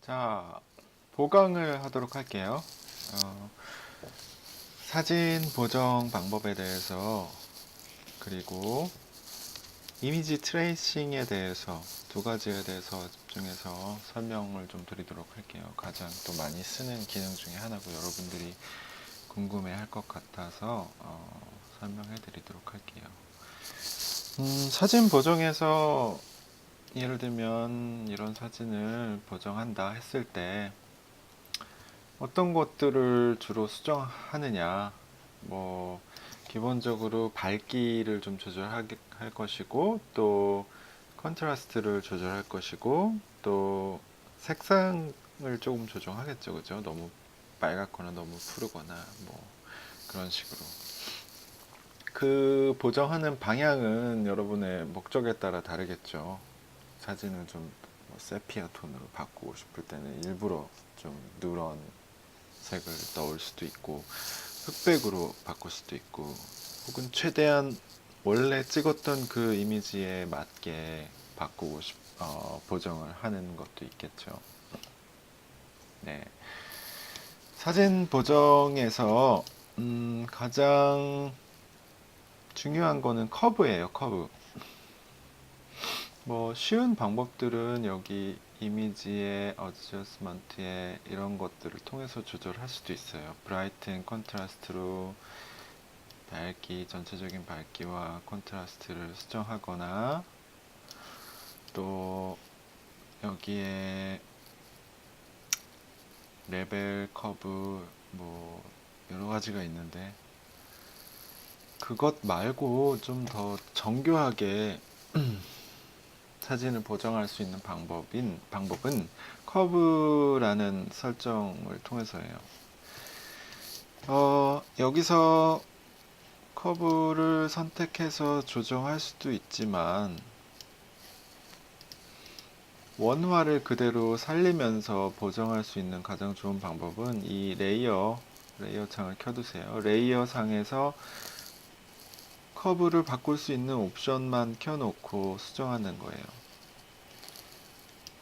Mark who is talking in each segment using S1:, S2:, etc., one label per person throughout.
S1: 자, 보강을 하도록 할게요. 어, 사진 보정 방법에 대해서, 그리고 이미지 트레이싱에 대해서 두 가지에 대해서 집중해서 설명을 좀 드리도록 할게요. 가장 또 많이 쓰는 기능 중에 하나고 여러분들이 궁금해 할 것 같아서 설명해 드리도록 할게요. 사진 보정에서 예를 들면 이런 사진을 보정한다 했을 때 어떤 것들을 주로 수정하느냐, 뭐 기본적으로 밝기를 좀 조절할 것이고, 또 컨트라스트를 조절할 것이고, 또 색상을 조금 조정하겠죠. 그죠? 너무 빨갛거나 너무 푸르거나 뭐 그런 식으로 그 보정하는 방향은 여러분의 목적에 따라 다르겠죠. 사진을 좀 세피아 톤으로 바꾸고 싶을 때는 일부러 좀 누런 색을 넣을 수도 있고, 흑백으로 바꿀 수도 있고, 혹은 최대한 원래 찍었던 그 이미지에 맞게 보정을 하는 것도 있겠죠. 네. 사진 보정에서 가장 중요한 거는 커브예요. 커브. 뭐 쉬운 방법들은 여기 이미지의 어저스먼트에 이런 것들을 통해서 조절할 수도 있어요. 브라이트 앤 컨트라스트로 밝기, 전체적인 밝기와 컨트라스트를 수정하거나, 또 여기에 레벨 커브 뭐 여러 가지가 있는데, 그것 말고 좀 더 정교하게 사진을 보정할 수 있는 방법은 커브라는 설정을 통해서예요. 여기서 커브를 선택해서 조정할 수도 있지만, 원화를 그대로 살리면서 보정할 수 있는 가장 좋은 방법은 이 레이어 창을 켜두세요. 레이어 상에서 커브를 바꿀 수 있는 옵션만 켜놓고 수정하는 거예요.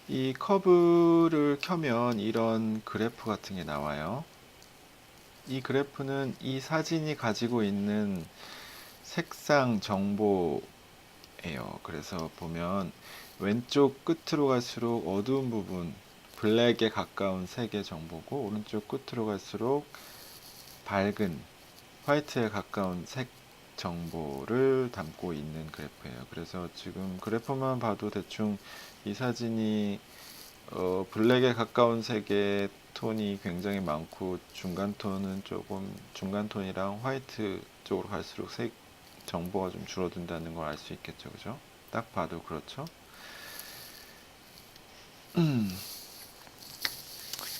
S1: 이 커브를 켜면 이런 그래프 같은 게 나와요. 이 그래프는 이 사진이 가지고 있는 색상 정보예요. 그래서 보면 왼쪽 끝으로 갈수록 어두운 부분, 블랙에 가까운 색의 정보고, 오른쪽 끝으로 갈수록 밝은 화이트에 가까운 색 정보를 담고 있는 그래프예요. 그래서 지금 그래프만 봐도 대충 이 사진이 블랙에 가까운 색의 톤이 굉장히 많고, 중간 톤이랑 화이트 쪽으로 갈수록 색 정보가 좀 줄어든다는 걸 알 수 있겠죠. 그죠? 딱 봐도 그렇죠.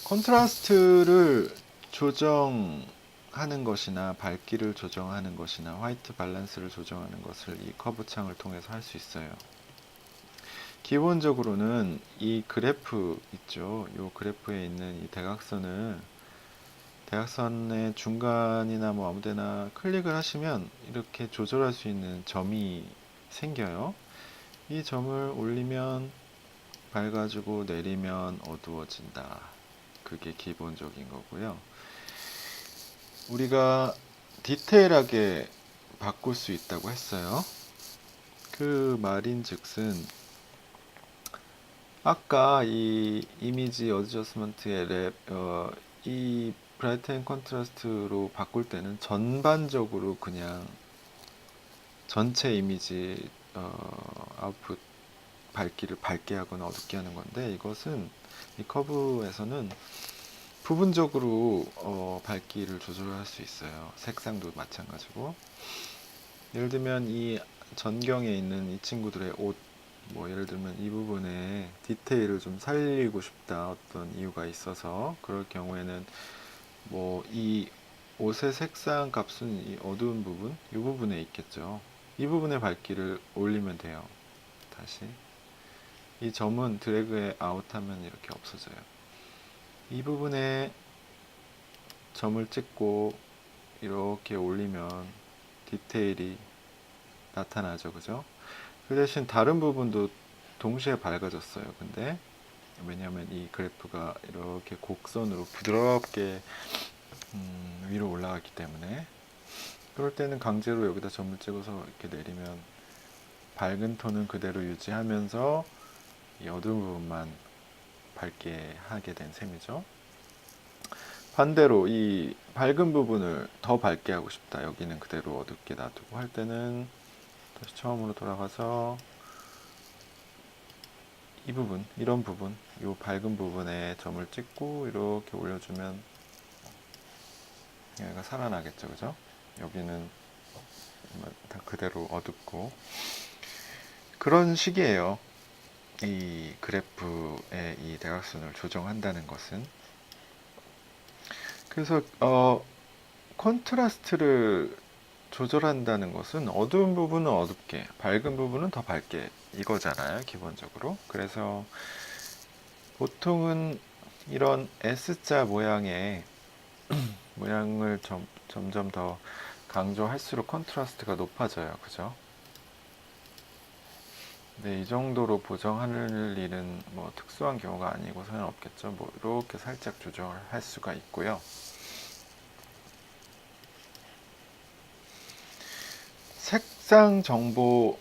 S1: 컨트라스트를 조정하는 것이나 밝기를 조정하는 것이나 화이트 밸런스를 조정하는 것을 이 커브 창을 통해서 할 수 있어요. 기본적으로는 이 그래프 있죠. 이 그래프에 있는 이 대각선의 중간이나 뭐 아무데나 클릭을 하시면 이렇게 조절할 수 있는 점이 생겨요. 이 점을 올리면 밝아지고 내리면 어두워진다. 그게 기본적인 거고요. 우리가 디테일하게 바꿀 수 있다고 했어요. 그 말인즉슨 아까 이 이미지 어드저스먼트의 이 브라이트 앤 컨트라스트로 바꿀 때는 전반적으로 그냥 전체 이미지 아웃풋 밝기를 밝게 하거나 어둡게 하는 건데, 이것은 이 커브에서는 부분적으로 밝기를 조절할 수 있어요. 색상도 마찬가지고. 예를 들면 이 전경에 있는 이 친구들의 옷, 뭐 예를 들면 이 부분에 디테일을 좀 살리고 싶다, 어떤 이유가 있어서, 그럴 경우에는 뭐 이 옷의 색상 값은 이 어두운 부분, 이 부분에 있겠죠. 이 부분의 밝기를 올리면 돼요. 다시 이 점은 드래그에 아웃하면 이렇게 없어져요. 이 부분에 점을 찍고 이렇게 올리면 디테일이 나타나죠. 그죠? 그 대신 다른 부분도 동시에 밝아졌어요. 근데 왜냐하면 이 그래프가 이렇게 곡선으로 부드럽게 위로 올라가기 때문에. 그럴 때는 강제로 여기다 점을 찍어서 이렇게 내리면 밝은 톤은 그대로 유지하면서 이 어두운 부분만 밝게 하게 된 셈이죠. 반대로 이 밝은 부분을 더 밝게 하고 싶다, 여기는 그대로 어둡게 놔두고 할 때는 다시 처음으로 돌아가서 이 부분, 이런 부분, 이 밝은 부분에 점을 찍고 이렇게 올려주면 얘가 살아나겠죠, 그죠? 여기는 다 그대로 어둡고. 그런 식이에요. 이 그래프의 이 대각선을 조정한다는 것은. 그래서 컨트라스트를 조절한다는 것은 어두운 부분은 어둡게, 밝은 부분은 더 밝게, 이거잖아요, 기본적으로. 그래서 보통은 이런 S자 모양의 모양을 점점 더 강조할수록 컨트라스트가 높아져요, 그죠? 네, 이 정도로 보정할 일은 뭐 특수한 경우가 아니고 소용없겠죠. 뭐 이렇게 살짝 조정을 할 수가 있고요. 색상 정보,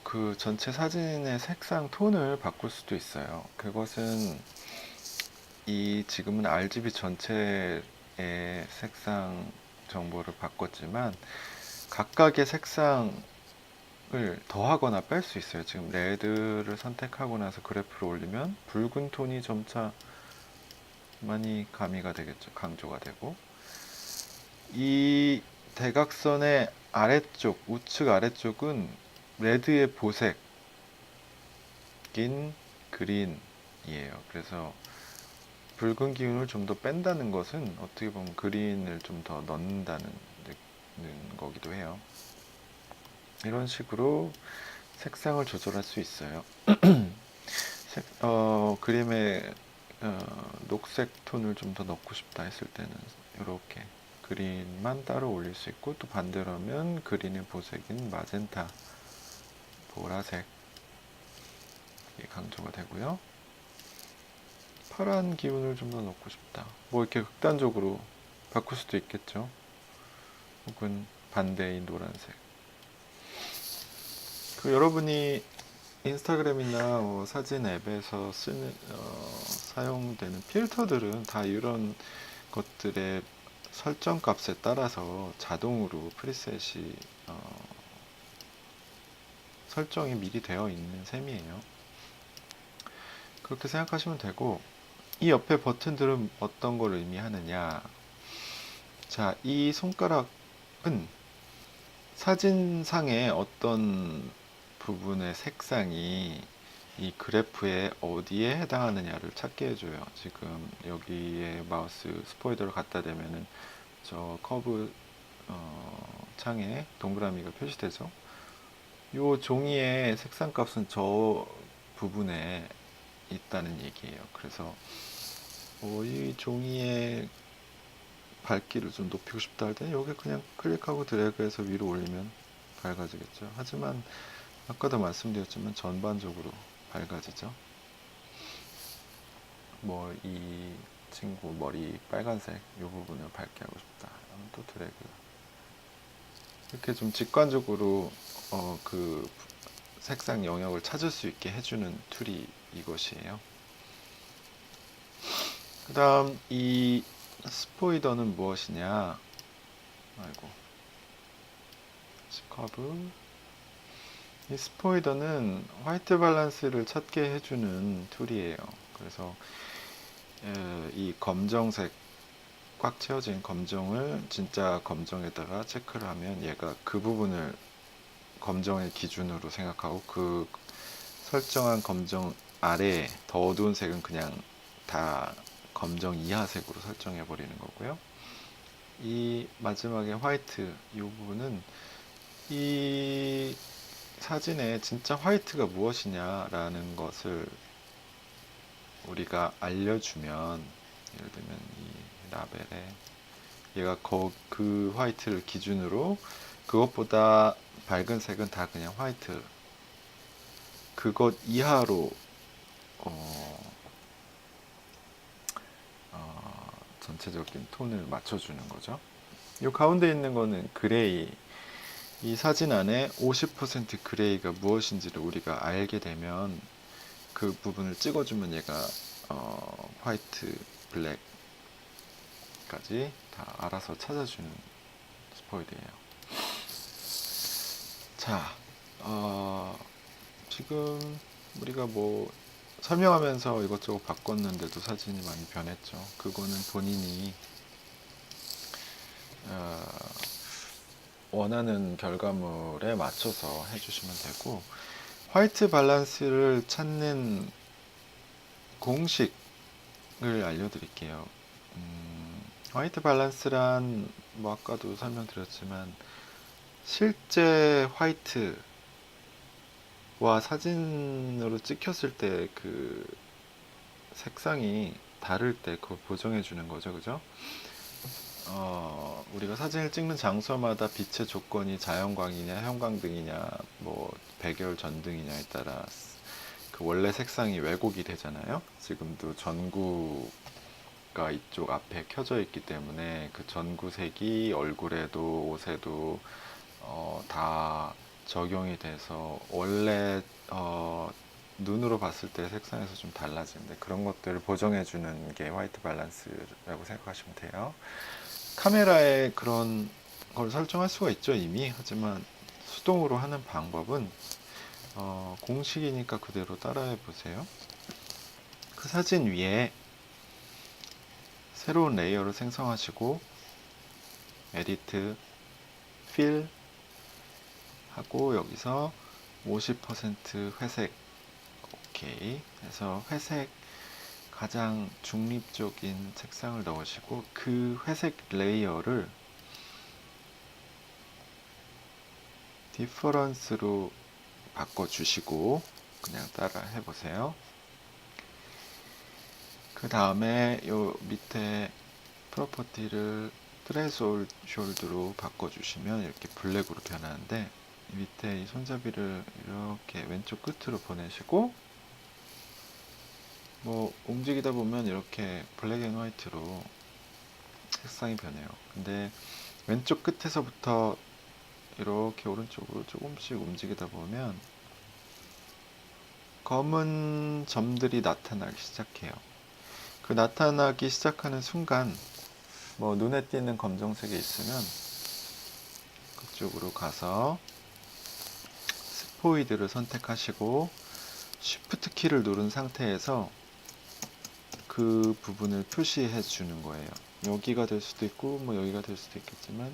S1: 그 전체 사진의 색상 톤을 바꿀 수도 있어요. 그것은 이 지금은 RGB 전체의 색상 정보를 바꿨지만 각각의 색상을 더하거나 뺄 수 있어요. 지금 레드를 선택하고 나서 그래프를 올리면 붉은 톤이 점차 많이 가미가 되겠죠. 강조가 되고, 이 대각선의 아래쪽, 우측 아래쪽은 레드의 보색인 그린이에요. 그래서 붉은 기운을 좀 더 뺀다는 것은 어떻게 보면 그린을 좀 더 넣는다는 거기도 해요. 이런 식으로 색상을 조절할 수 있어요. 그림에 녹색 톤을 좀 더 넣고 싶다 했을 때는 이렇게 그린만 따로 올릴 수 있고, 또 반대로면 그린의 보색인 마젠타, 보라색, 이게 강조가 되고요. 파란 기운을 좀 더 넣고 싶다, 뭐 이렇게 극단적으로 바꿀 수도 있겠죠. 혹은 반대인 노란색. 그 여러분이 인스타그램이나 뭐 사진 앱에서 사용되는 필터들은 다 이런 것들의 설정 값에 따라서 자동으로 프리셋이 설정이 미리 되어 있는 셈이에요. 그렇게 생각하시면 되고, 이 옆에 버튼들은 어떤 걸 의미하느냐. 자, 이 손가락은 사진상의 어떤 부분의 색상이 이 그래프에 어디에 해당하느냐를 찾게 해줘요. 지금 여기에 마우스 스포이더를 갖다 대면은 저 커브 창에 동그라미가 표시되죠. 이 종이의 색상 값은 저 부분에 있다는 얘기예요. 그래서 이 종이의 밝기를 좀 높이고 싶다 할 때는 여기 그냥 클릭하고 드래그해서 위로 올리면 밝아지겠죠. 하지만 아까도 말씀드렸지만 전반적으로 밝아지죠. 뭐 이 친구 머리 빨간색 이 부분을 밝게 하고 싶다, 또 드래그. 이렇게 좀 직관적으로 그 색상 영역을 찾을 수 있게 해주는 툴이 이것이에요. 그 다음 이 스포이더는 무엇이냐. 아이고, 커브. 이 스포이더는 화이트 밸런스를 찾게 해주는 툴이에요. 그래서 이 검정색, 꽉 채워진 검정을 진짜 검정에다가 체크를 하면 얘가 그 부분을 검정의 기준으로 생각하고, 그 설정한 검정 아래에 더 어두운 색은 그냥 다 검정 이하색으로 설정해 버리는 거고요. 이 마지막에 화이트, 이 부분은 이 사진에 진짜 화이트가 무엇이냐라는 것을 우리가 알려주면, 예를 들면 이 라벨에 얘가 그 화이트를 기준으로 그것보다 밝은 색은 다 그냥 화이트, 그것 이하로 어, 전체적인 톤을 맞춰주는 거죠. 이 가운데 있는 거는 그레이. 이 사진 안에 50% 그레이가 무엇인지를 우리가 알게 되면 그 부분을 찍어주면 얘가 화이트, 블랙까지 다 알아서 찾아주는 스포이드예요. 자, 지금 우리가 뭐 설명하면서 이것저것 바꿨는데도 사진이 많이 변했죠. 그거는 본인이 어, 원하는 결과물에 맞춰서 해주시면 되고, 화이트 밸런스를 찾는 공식을 알려드릴게요. 화이트 밸런스란 뭐 아까도 설명드렸지만 실제 화이트와 사진으로 찍혔을 때 그 색상이 다를 때 그걸 보정해 주는 거죠, 그죠? 우리가 사진을 찍는 장소마다 빛의 조건이 자연광이냐, 형광등이냐, 뭐 백열 전등이냐에 따라 그 원래 색상이 왜곡이 되잖아요. 지금도 전구가 이쪽 앞에 켜져 있기 때문에 그 전구색이 얼굴에도 옷에도 다 적용이 돼서 원래 눈으로 봤을 때 색상에서 좀 달라지는데, 그런 것들을 보정해 주는 게 화이트 밸런스라고 생각하시면 돼요. 카메라에 그런 걸 설정할 수가 있죠, 이미. 하지만 수동으로 하는 방법은 공식이니까 그대로 따라해 보세요. 그 사진 위에 새로운 레이어를 생성하시고 에디트, 필 하고 여기서 50% 회색, 오케이 해서 회색 가장 중립적인 색상을 넣으시고 그 회색 레이어를 디퍼런스로 바꿔주시고 그냥 따라 해보세요. 그 다음에 요 밑에 프로퍼티를 트레스홀드로 바꿔주시면 이렇게 블랙으로 변하는데, 밑에 이 손잡이를 이렇게 왼쪽 끝으로 보내시고 뭐 움직이다 보면 이렇게 블랙 앤 화이트로 색상이 변해요. 근데 왼쪽 끝에서부터 이렇게 오른쪽으로 조금씩 움직이다 보면 검은 점들이 나타나기 시작해요. 그 나타나기 시작하는 순간 뭐 눈에 띄는 검정색이 있으면 그쪽으로 가서 스포이드를 선택하시고 쉬프트 키를 누른 상태에서 그 부분을 표시해 주는 거예요. 여기가 될 수도 있고 뭐 여기가 될 수도 있겠지만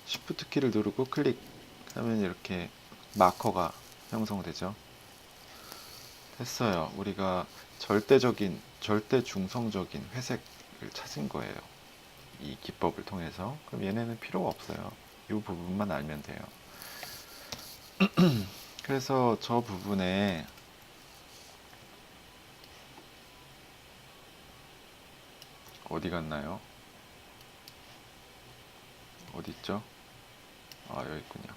S1: 쉬프트 키를 누르고 클릭하면 이렇게 마커가 형성되죠. 됐어요. 우리가 절대 중성적인 회색을 찾은 거예요, 이 기법을 통해서. 그럼 얘네는 필요가 없어요. 이 부분만 알면 돼요. 그래서 저 부분에 어디 갔나요? 어디 있죠? 여기 있군요.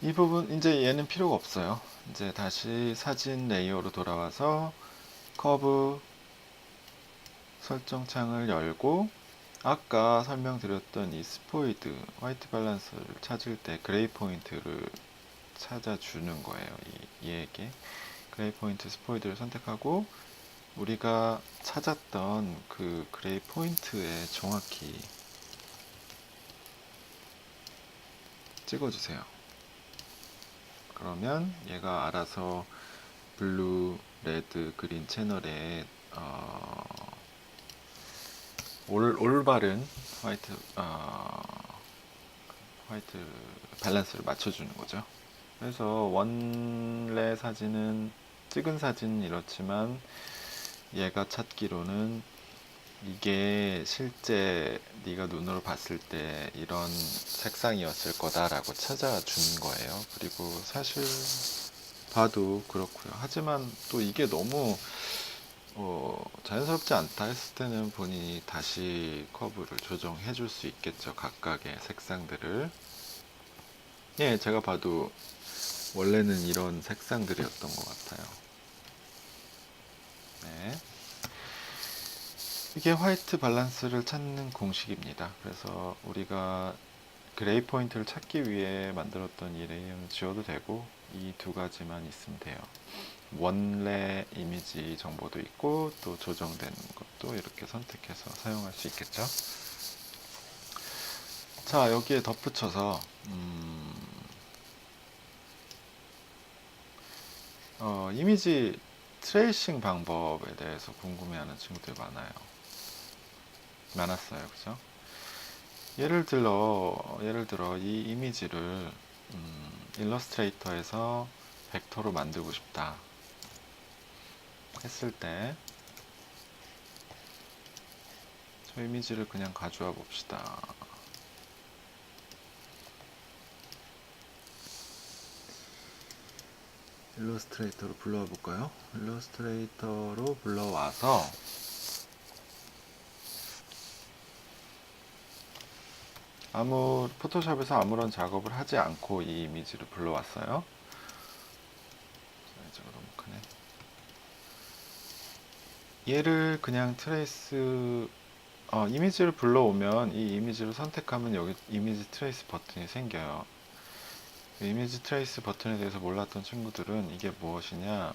S1: 이 부분 이제 얘는 필요가 없어요. 이제 다시 사진 레이어로 돌아와서 커브 설정 창을 열고 아까 설명드렸던 이 스포이드 화이트 밸런스를 찾을 때 그레이 포인트를 찾아주는 거예요. 얘에게 그레이 포인트 스포이드를 선택하고 우리가 찾았던 그 그레이 포인트에 정확히 찍어주세요. 그러면 얘가 알아서 블루, 레드, 그린 채널에 올바른 화이트 밸런스를 맞춰주는 거죠. 그래서 원래 사진은 찍은 사진은 이렇지만 얘가 찾기로는 이게 실제 네가 눈으로 봤을 때 이런 색상이었을 거다라고 찾아준 거예요. 그리고 사실 봐도 그렇고요. 하지만 또 이게 너무 자연스럽지 않다 했을 때는 본인이 다시 커브를 조정해 줄 수 있겠죠. 각각의 색상들을. 예, 제가 봐도 원래는 이런 색상들이었던 것 같아요. 네. 이게 화이트 밸런스를 찾는 공식입니다. 그래서 우리가 그레이 포인트를 찾기 위해 만들었던 이 레이어는 지워도 되고 이 두 가지만 있으면 돼요. 원래 이미지 정보도 있고 또 조정된 것도 이렇게 선택해서 사용할 수 있겠죠. 자, 여기에 덧붙여서 이미지 트레이싱 방법에 대해서 궁금해하는 친구들이 많았어요. 그죠? 예를 들어 이 이미지를 일러스트레이터에서 벡터로 만들고 싶다 했을 때 저 이미지를 그냥 가져와 봅시다. 일러스트레이터로 불러와 볼까요? 일러스트레이터로 불러와서 포토샵에서 아무런 작업을 하지 않고 이 이미지를 불러왔어요. 사이즈가 너무 크네. 얘를 그냥 이미지를 불러오면 이 이미지를 선택하면 여기 이미지 트레이스 버튼이 생겨요. 이미지 트레이스 버튼에 대해서 몰랐던 친구들은 이게 무엇이냐,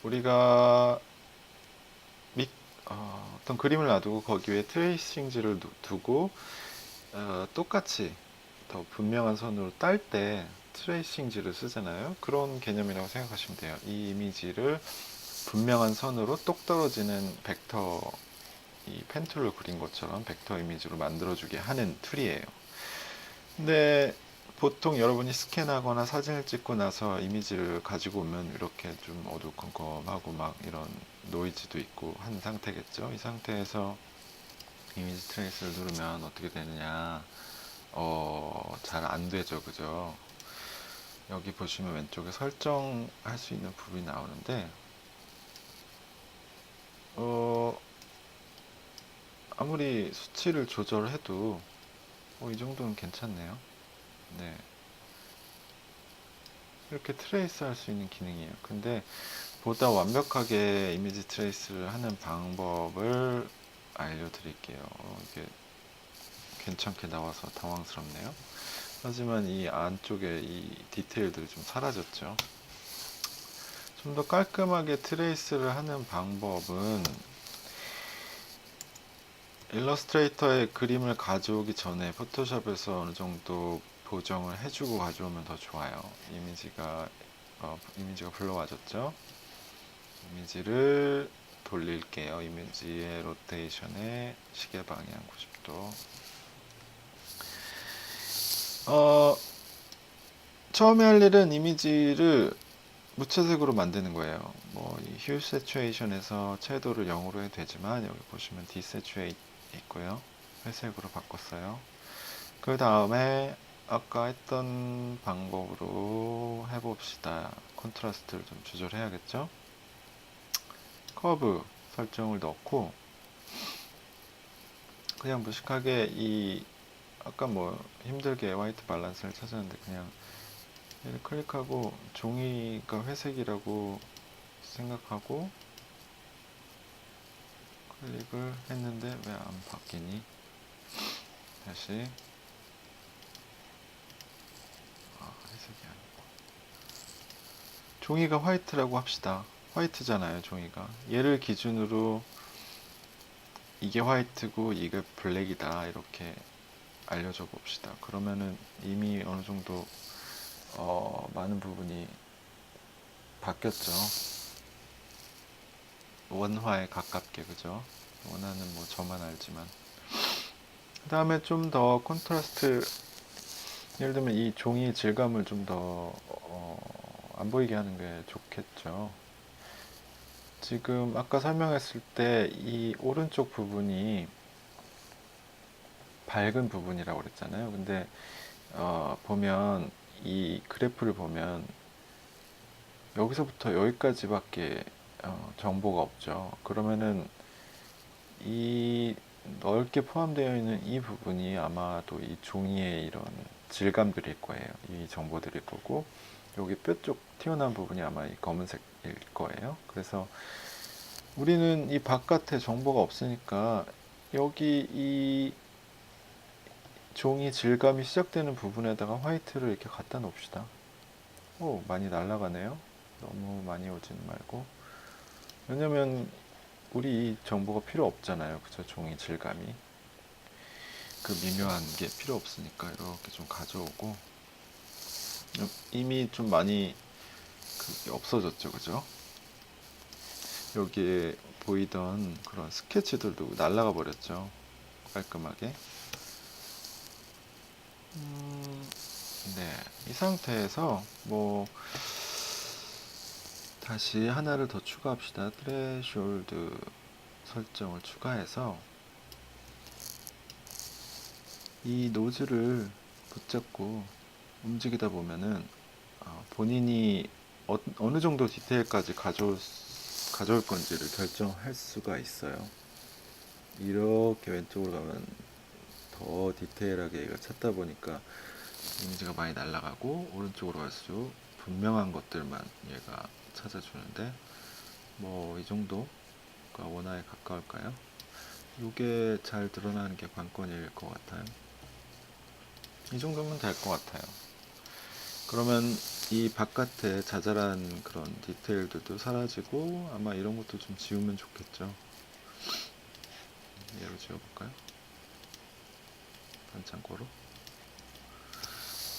S1: 우리가 어떤 그림을 놔두고 거기 위에 트레이싱지를 두고 똑같이 더 분명한 선으로 딸 때 트레이싱지를 쓰잖아요. 그런 개념이라고 생각하시면 돼요. 이 이미지를 분명한 선으로 똑 떨어지는 벡터, 이 펜툴로 그린 것처럼 벡터 이미지로 만들어주게 하는 툴이에요. 근데 보통 여러분이 스캔하거나 사진을 찍고 나서 이미지를 가지고 오면 이렇게 좀 어두컴컴하고 막 이런 노이즈도 있고 한 상태겠죠. 이 상태에서 이미지 트레이스를 누르면 어떻게 되느냐, 잘 안 되죠. 그죠? 여기 보시면 왼쪽에 설정할 수 있는 부분이 나오는데, 아무리 수치를 조절해도 이 정도는 괜찮네요. 네. 이렇게 트레이스 할 수 있는 기능이에요. 근데 보다 완벽하게 이미지 트레이스를 하는 방법을 알려드릴게요. 이게 괜찮게 나와서 당황스럽네요. 하지만 이 안쪽에 이 디테일들이 좀 사라졌죠. 좀 더 깔끔하게 트레이스를 하는 방법은 일러스트레이터에 그림을 가져오기 전에 포토샵에서 어느 정도 보정을 해주고 가져오면 더 좋아요. 이미지가 불러와졌죠. 이미지를 돌릴게요. 이미지의 로테이션의 시계 방향 90도. 처음에 할 일은 이미지를 무채색으로 만드는 거예요. 이 휴 세츄에이션에서 채도를 0으로 해도 되지만 여기 보시면 디세츄에이트 있고요. 회색으로 바꿨어요. 그 다음에 아까 했던 방법으로 해봅시다. 컨트라스트를 좀 조절해야겠죠? 커브 설정을 넣고 그냥 무식하게 아까 힘들게 화이트 밸런스를 찾았는데 그냥 얘를 클릭하고 종이가 회색이라고 생각하고 클릭을 했는데 왜 안 바뀌니? 다시 회색이 아니고 종이가 화이트라고 합시다. 화이트잖아요, 종이가. 얘를 기준으로 이게 화이트고 이게 블랙이다 이렇게 알려줘 봅시다. 그러면은 이미 어느 정도 많은 부분이 바뀌었죠. 원화에 가깝게, 그죠? 원화는 저만 알지만. 그 다음에 좀 더 콘트라스트, 예를 들면 이 종이 질감을 좀 더 안 보이게 하는 게 좋겠죠. 지금 아까 설명했을 때 이 오른쪽 부분이 밝은 부분이라고 그랬잖아요. 근데 보면 이 그래프를 보면 여기서부터 여기까지밖에 정보가 없죠. 그러면은 이 넓게 포함되어 있는 이 부분이 아마도 이 종이의 이런 질감들일 거예요. 이 정보들일 거고, 여기 뼈 쪽 튀어나온 부분이 아마 이 검은색일 거예요. 그래서 우리는 이 바깥에 정보가 없으니까 여기 이 종이 질감이 시작되는 부분에다가 화이트를 이렇게 갖다 놓읍시다. 오, 많이 날아가네요. 너무 많이 오지는 말고. 왜냐면 우리 이 정보가 필요 없잖아요. 그죠? 종이 질감이. 그 미묘한 게 필요 없으니까 이렇게 좀 가져오고, 이미 좀 많이 그게 없어졌죠. 그죠? 여기에 보이던 그런 스케치들도 날아가 버렸죠. 깔끔하게. 네. 이 상태에서 뭐 다시 하나를 더 추가합시다. threshold 설정을 추가해서 이 노즐을 붙잡고 움직이다 보면은 본인이 어느 정도 디테일까지 가져올 건지를 결정할 수가 있어요. 이렇게 왼쪽으로 가면 더 디테일하게 얘가 찾다 보니까 이미지가 많이 날아가고, 오른쪽으로 갈수록 분명한 것들만 얘가 찾아주는데, 뭐 이 정도가 원화에 가까울까요? 이게 잘 드러나는 게 관건일 것 같아요. 이 정도면 될 것 같아요. 그러면 이 바깥에 자잘한 그런 디테일들도 사라지고, 아마 이런 것도 좀 지우면 좋겠죠. 얘로 지워볼까요? 반창고로.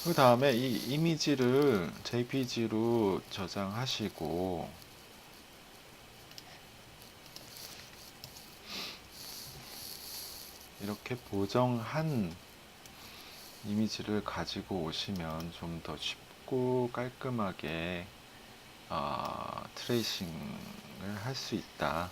S1: 그 다음에 이 이미지를 JPG로 저장하시고, 이렇게 보정한 이미지를 가지고 오시면 좀 더 쉽고 깔끔하게 트레이싱을 할 수 있다.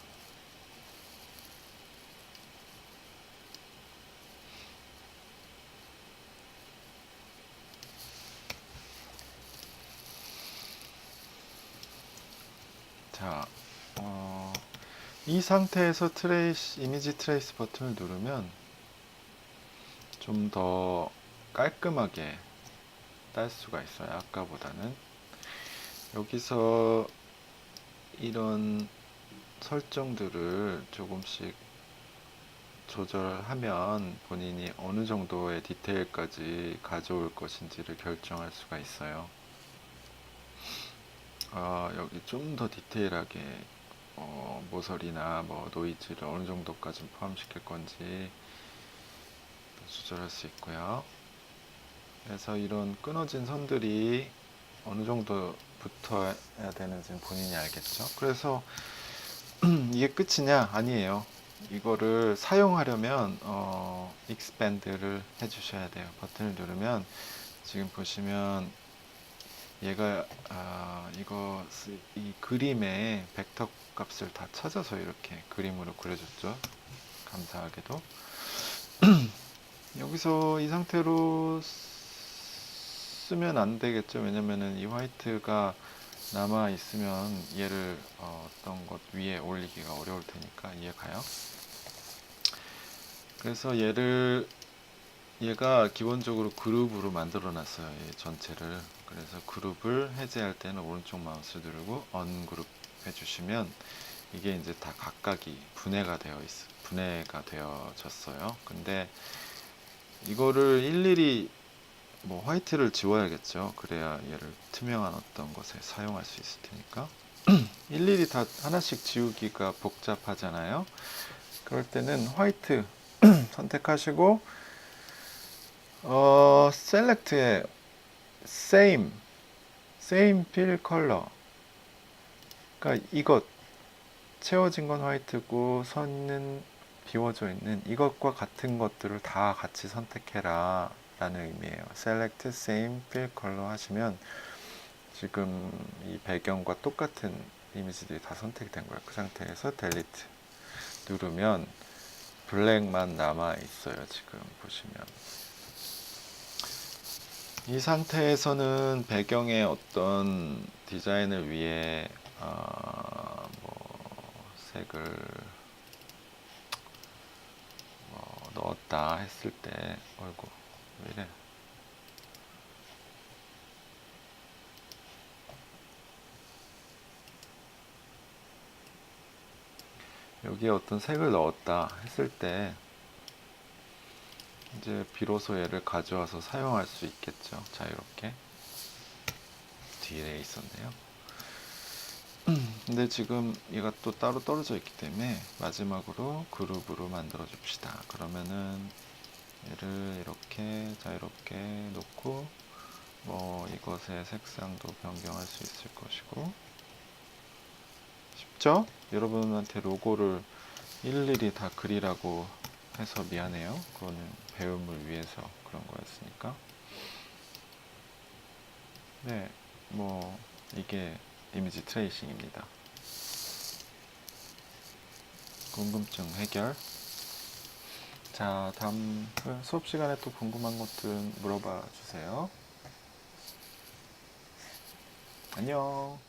S1: 자, 이 상태에서 이미지 트레이스 버튼을 누르면 좀 더 깔끔하게 딸 수가 있어요. 아까보다는. 여기서 이런 설정들을 조금씩 조절하면 본인이 어느 정도의 디테일까지 가져올 것인지를 결정할 수가 있어요. 여기 좀 더 디테일하게 모서리나 뭐 노이즈를 어느 정도까지 포함시킬 건지 조절할 수 있고요. 그래서 이런 끊어진 선들이 어느 정도 붙어야 되는지는 본인이 알겠죠. 그래서 이게 끝이냐? 아니에요. 이거를 사용하려면 expand를 해주셔야 돼요. 버튼을 누르면 지금 보시면 얘가 이 그림의 벡터 값을 다 찾아서 이렇게 그림으로 그려줬죠. 감사하게도. 여기서 이 상태로 쓰면 안 되겠죠. 왜냐면은 이 화이트가 남아 있으면 얘를 어떤 것 위에 올리기가 어려울 테니까. 이해가요? 그래서 얘가 기본적으로 그룹으로 만들어 놨어요. 얘 전체를. 그래서 그룹을 해제할 때는 오른쪽 마우스 누르고 언그룹 해주시면 이게 이제 다 각각이 분해가 되어졌어요. 근데 이거를 일일이 뭐 화이트를 지워야겠죠. 그래야 얘를 투명한 어떤 것에 사용할 수 있을 테니까. 일일이 다 하나씩 지우기가 복잡하잖아요. 그럴 때는 화이트 선택하시고 select에 same fill color, 그러니까 이것 채워진 건 화이트고 선은 비워져 있는 이것과 같은 것들을 다 같이 선택해라 라는 의미예요. select same fill color 하시면 지금 이 배경과 똑같은 이미지들이 다 선택이 된 거예요. 그 상태에서 delete 누르면 블랙만 남아 있어요. 지금 보시면 이 상태에서는 배경의 어떤 디자인을 위해 색을 넣었다 했을 때, 어이구 왜 이래, 여기에 어떤 색을 넣었다 했을 때 이제 비로소 얘를 가져와서 사용할 수 있겠죠. 자유롭게. 뒤에 있었네요. 근데 지금 얘가 또 따로 떨어져 있기 때문에 마지막으로 그룹으로 만들어 줍시다. 그러면은 얘를 이렇게 자유롭게 놓고 뭐 이것의 색상도 변경할 수 있을 것이고. 쉽죠? 여러분한테 로고를 일일이 다 그리라고 해서 미안해요. 그거는 배움을 위해서 그런 거였으니까. 네, 뭐 이게 이미지 트레이싱입니다. 궁금증 해결. 자, 다음 수업 시간에 또 궁금한 것들 물어봐 주세요. 안녕.